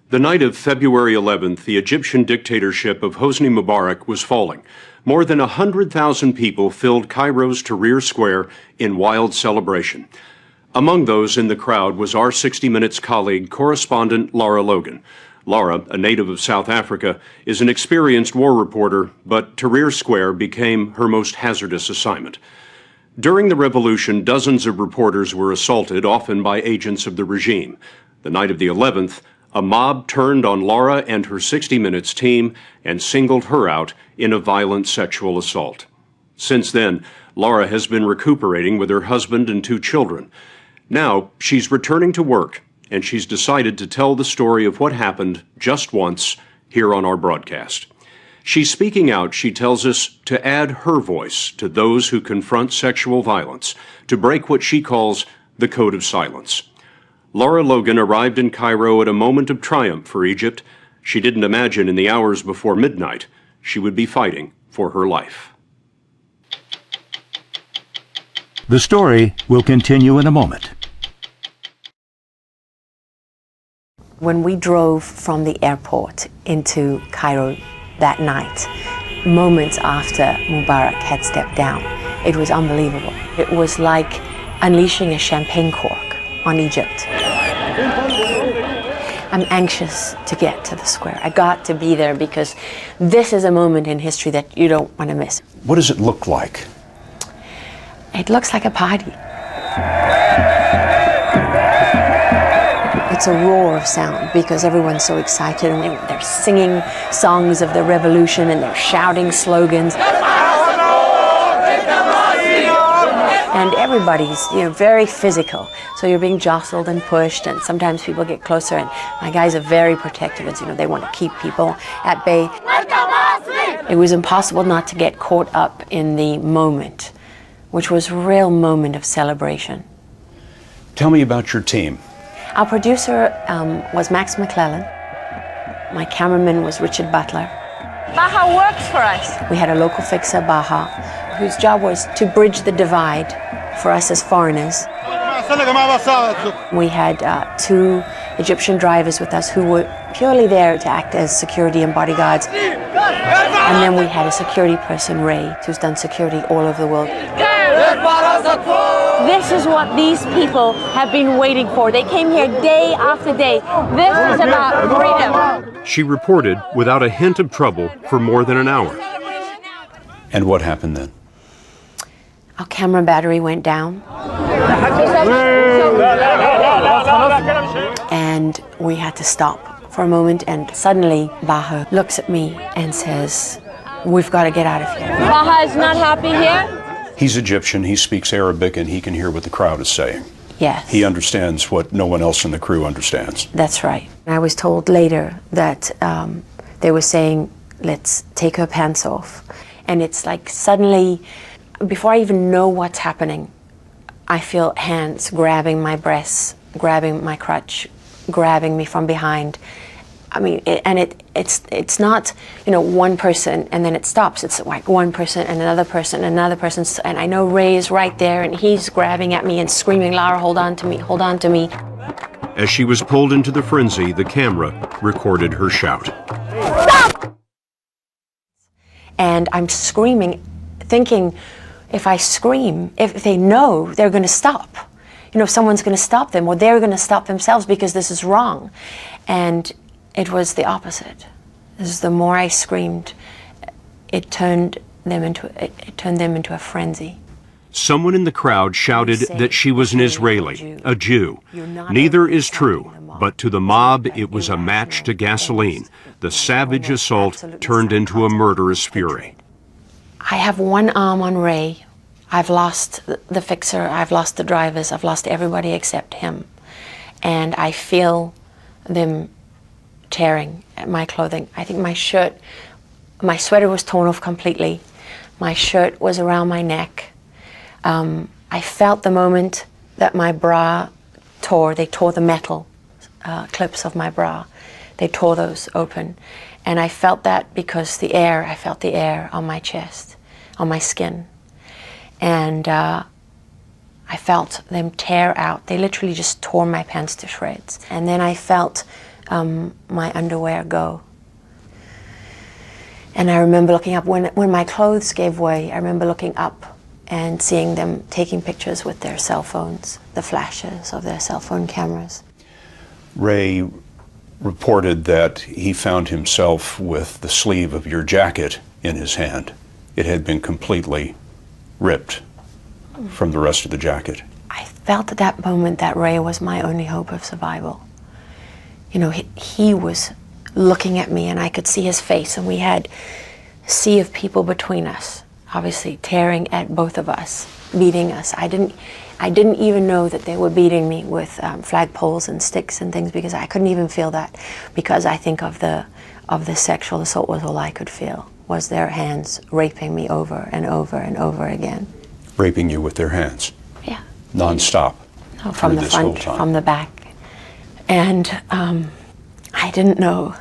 The night of February 11th, the Egyptian dictatorship of Hosni Mubarak was falling. More than 100,000 people filled Cairo's Tahrir Square in wild celebration. Among those in the crowd was our 60 Minutes colleague, correspondent Lara Logan. Lara, a native of South Africa, is an experienced war reporter, but Tahrir Square became her most hazardous assignment. During the revolution, dozens of reporters were assaulted, often by agents of the regime. The night of the 11th, a mob turned on Lara and her 60 Minutes team and singled her out in a violent sexual assault. Since then, Lara has been recuperating with her husband and 2 children. Now, she's returning to work, and she's decided to tell the story of what happened just once here on our broadcast. She's speaking out, she tells us, to add her voice to those who confront sexual violence, to break what she calls the code of silence. Lara Logan arrived in Cairo at a moment of triumph for Egypt. She didn't imagine in the hours before midnight she would be fighting for her life. The story will continue in a moment. When we drove from the airport into Cairo that night, moments after Mubarak had stepped down, it was unbelievable. It was like unleashing a champagne cork on Egypt. I'm anxious to get to the square. I got to be there because this is a moment in history that you don't want to miss. What does it look like? It looks like a party. It's a roar of sound because everyone's so excited and they're singing songs of the revolution and they're shouting slogans. And everybody's, very physical. So you're being jostled and pushed, and sometimes people get closer, and my guys are very protective. It's, they want to keep people at bay. It was impossible not to get caught up in the moment, which was a real moment of celebration. Tell me about your team. Our producer was Max McClellan. My cameraman was Richard Butler. Baha works for us. We had a local fixer, Baha, whose job was to bridge the divide for us as foreigners. We had 2 Egyptian drivers with us who were purely there to act as security and bodyguards. And then we had a security person, Ray, who's done security all over the world. This is what these people have been waiting for. They came here day after day. This is about freedom. She reported without a hint of trouble for more than an hour. And what happened then? Our camera battery went down. And we had to stop for a moment, and suddenly Baha looks at me and says, "We've got to get out of here." Baha is not happy here. He's Egyptian, he speaks Arabic, and he can hear what the crowd is saying. Yes. He understands what no one else in the crew understands. That's right. I was told later that they were saying, "Let's take her pants off." And it's like suddenly, before I even know what's happening, I feel hands grabbing my breasts, grabbing my crotch, grabbing me from behind. I mean, it's not, one person and then it stops. It's like one person and another person and another person. And I know Ray is right there and he's grabbing at me and screaming, "Lara, hold on to me, hold on to me." As she was pulled into the frenzy, the camera recorded her shout. Stop! And I'm screaming, thinking, if I scream, if they know, they're going to stop. Someone's going to stop them, or they're going to stop themselves because this is wrong. And it was the opposite. The more I screamed, it turned them into a frenzy. Someone in the crowd shouted that she was an Israeli, a Jew. Neither is true, but to the mob it was a match to gasoline. The savage assault turned into a murderous fury. I have one arm on Ray. I've lost the fixer, I've lost the drivers, I've lost everybody except him. And I feel them tearing at my clothing. I think my sweater was torn off completely. My shirt was around my neck. I felt the moment that my bra tore. They tore the metal clips of my bra. They tore those open. And I felt that because I felt the air on my chest, on my skin. And I felt them tear out. They literally just tore my pants to shreds. And then I felt my underwear go. And I remember looking up, when my clothes gave way, I remember looking up and seeing them taking pictures with their cell phones, the flashes of their cell phone cameras. Ray reported that he found himself with the sleeve of your jacket in his hand. It had been completely ripped from the rest of the jacket. I felt at that moment that Ray was my only hope of survival. You know, he was looking at me and I could see his face, and we had a sea of people between us, obviously tearing at both of us, beating us. I didn't even know that they were beating me with flagpoles and sticks and things, because I couldn't even feel that, because I think of the sexual assault was all I could feel, was their hands raping me over and over and over again. Raping you with their hands? Yeah. Non-stop? No, from the front, from the back. And I didn't know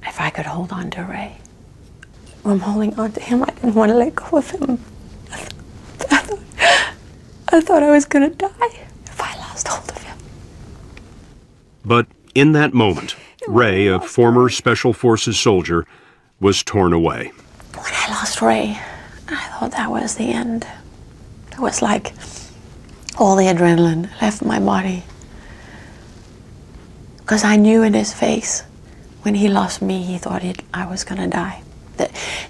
if I could hold on to Ray. I'm holding on to him. I didn't want to let go of him. I thought I was going to die if I lost hold of him. But in that moment, Ray, a former Special Forces soldier, was torn away. When I lost Ray, I thought that was the end. It was like all the adrenaline left my body. Because I knew in his face, when he lost me, he thought I was going to die.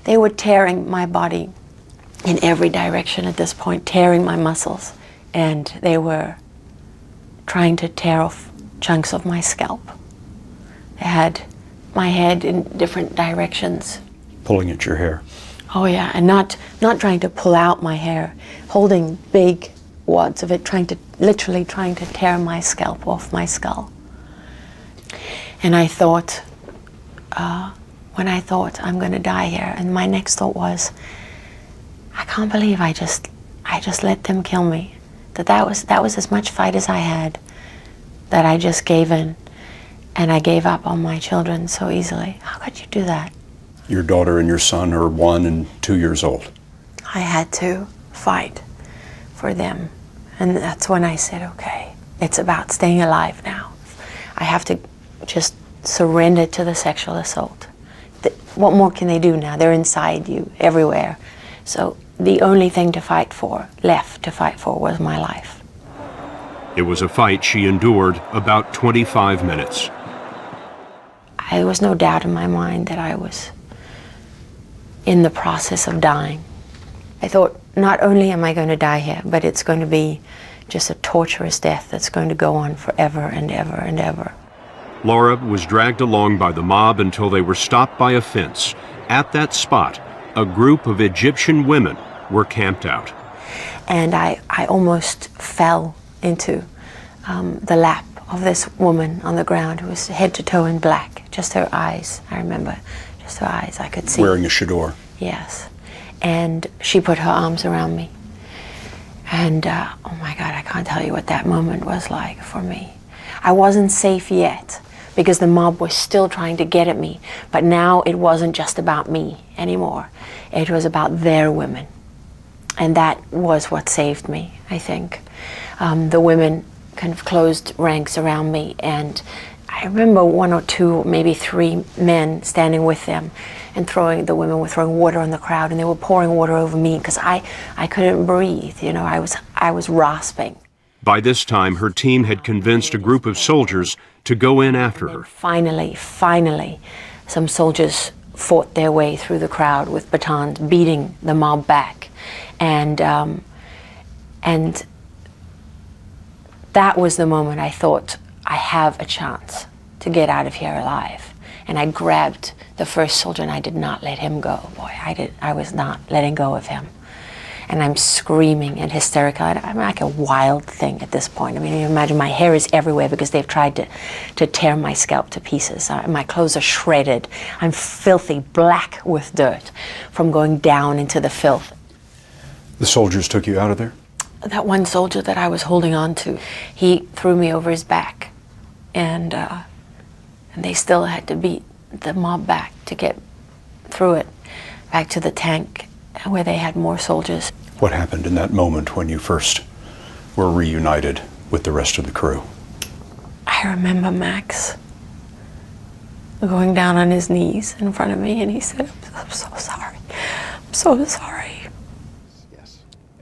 They were tearing my body in every direction at this point, tearing my muscles. And they were trying to tear off chunks of my scalp. They had my head in different directions. Pulling at your hair? Oh yeah, and not trying to pull out my hair, holding big wads of it, literally trying to tear my scalp off my skull. And I thought, when I thought I'm going to die here, and my next thought was, I can't believe I just let them kill me. That was as much fight as I had, that I just gave in, and I gave up on my children so easily. How could you do that? Your daughter and your son are 1 and 2 years old. I had to fight for them, and that's when I said, okay, it's about staying alive now. I have to just surrender to the sexual assault. What more can they do now? They're inside you, everywhere. So the only thing left to fight for was my life. It was a fight she endured about 25 minutes. There was no doubt in my mind that I was in the process of dying. I thought, not only am I going to die here, but it's going to be just a torturous death that's going to go on forever and ever and ever. Lara was dragged along by the mob until they were stopped by a fence. At that spot, a group of Egyptian women were camped out. And I almost fell into the lap of this woman on the ground who was head to toe in black. Just her eyes, I remember. Just her eyes, I could see. Wearing a chador. Yes. And she put her arms around me. And oh my God, I can't tell you what that moment was like for me. I wasn't safe yet, because the mob was still trying to get at me. But now it wasn't just about me anymore. It was about their women. And that was what saved me, I think. The women kind of closed ranks around me, and I remember 1 or 2, maybe 3 men standing with them, and the women were throwing water on the crowd, and they were pouring water over me because I couldn't breathe, you know, I was rasping. By this time, her team had convinced a group of soldiers to go in after her. Finally, some soldiers fought their way through the crowd with batons, beating the mob back. And that was the moment I thought, I have a chance to get out of here alive. And I grabbed the first soldier and I did not let him go. Boy, I was not letting go of him. And I'm screaming and hysterical. I'm like a wild thing at this point. I mean, you imagine my hair is everywhere because they've tried to tear my scalp to pieces. My clothes are shredded. I'm filthy, black with dirt from going down into the filth. The soldiers took you out of there? That one soldier that I was holding on to, he threw me over his back. And they still had to beat the mob back to get through it, back to the tank where they had more soldiers. What happened in that moment when you first were reunited with the rest of the crew? I remember, Max, going down on his knees in front of me, and he said, "I'm so sorry. I'm so sorry."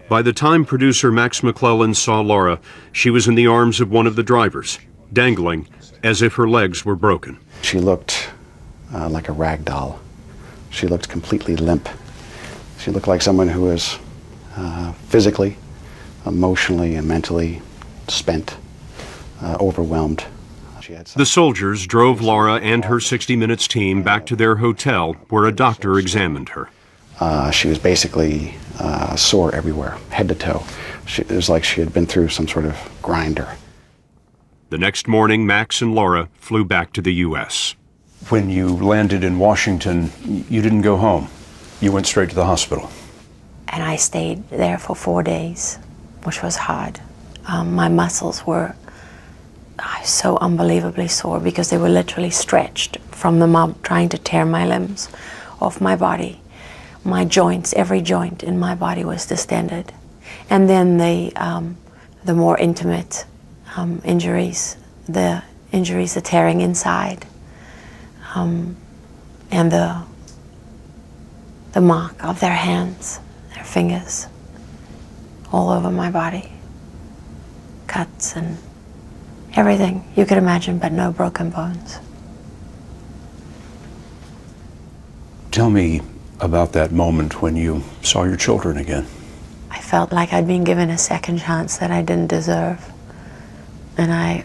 By the time producer Max McClellan saw Lara, she was in the arms of one of the drivers, dangling as if her legs were broken. She looked like a rag doll. She looked completely limp. She looked like someone who was physically, emotionally, and mentally spent, overwhelmed. The soldiers drove Lara and her 60 Minutes team back to their hotel, where a doctor examined her. She was basically sore everywhere, head to toe. It was like she had been through some sort of grinder. The next morning, Max and Lara flew back to the U.S. When you landed in Washington, you didn't go home. You went straight to the hospital. And I stayed there for 4 days, which was hard. My muscles were so unbelievably sore because they were literally stretched from the mob trying to tear my limbs off my body. My joints, every joint in my body was distended. And then the more intimate injuries, the tearing inside, and the mark of their hands, their fingers, all over my body. Cuts and everything you could imagine, but no broken bones. Tell me about that moment when you saw your children again. I felt like I'd been given a second chance that I didn't deserve. And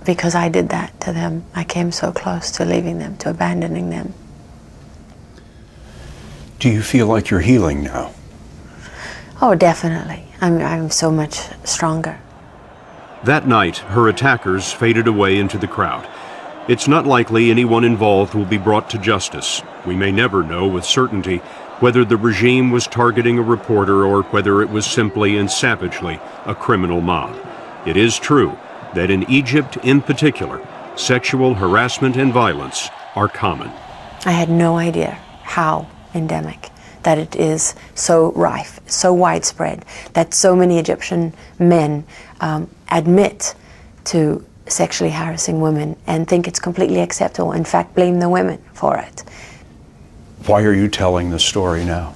because I did that to them, I came so close to leaving them, to abandoning them. Do you feel like you're healing now? Oh, definitely. I'm so much stronger. That night, her attackers faded away into the crowd. It's not likely anyone involved will be brought to justice. We may never know with certainty whether the regime was targeting a reporter or whether it was simply and savagely a criminal mob. It is true that in Egypt in particular, sexual harassment and violence are common. I had no idea how endemic, that it is so rife, so widespread, that so many Egyptian men admit to sexually harassing women and think it's completely acceptable, in fact blame the women for it. Why are you telling this story now?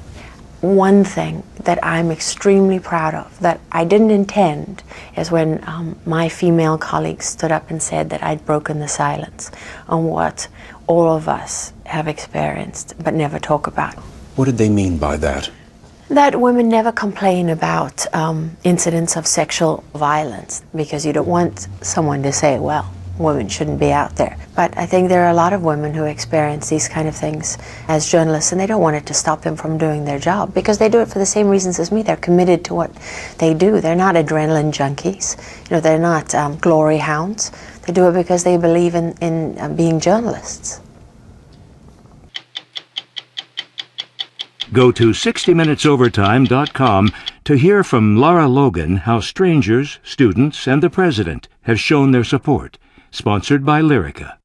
One thing that I'm extremely proud of, that I didn't intend, is when my female colleagues stood up and said that I'd broken the silence on what all of us have experienced but never talk about. What did they mean by that? That women never complain about incidents of sexual violence because you don't want someone to say, well, women shouldn't be out there. But I think there are a lot of women who experience these kind of things as journalists, and they don't want it to stop them from doing their job because they do it for the same reasons as me. They're committed to what they do. They're not adrenaline junkies. You know, they're not glory hounds. They do it because they believe in being journalists. Go to 60minutesovertime.com to hear from Lara Logan how strangers, students, and the president have shown their support. Sponsored by Lyrica.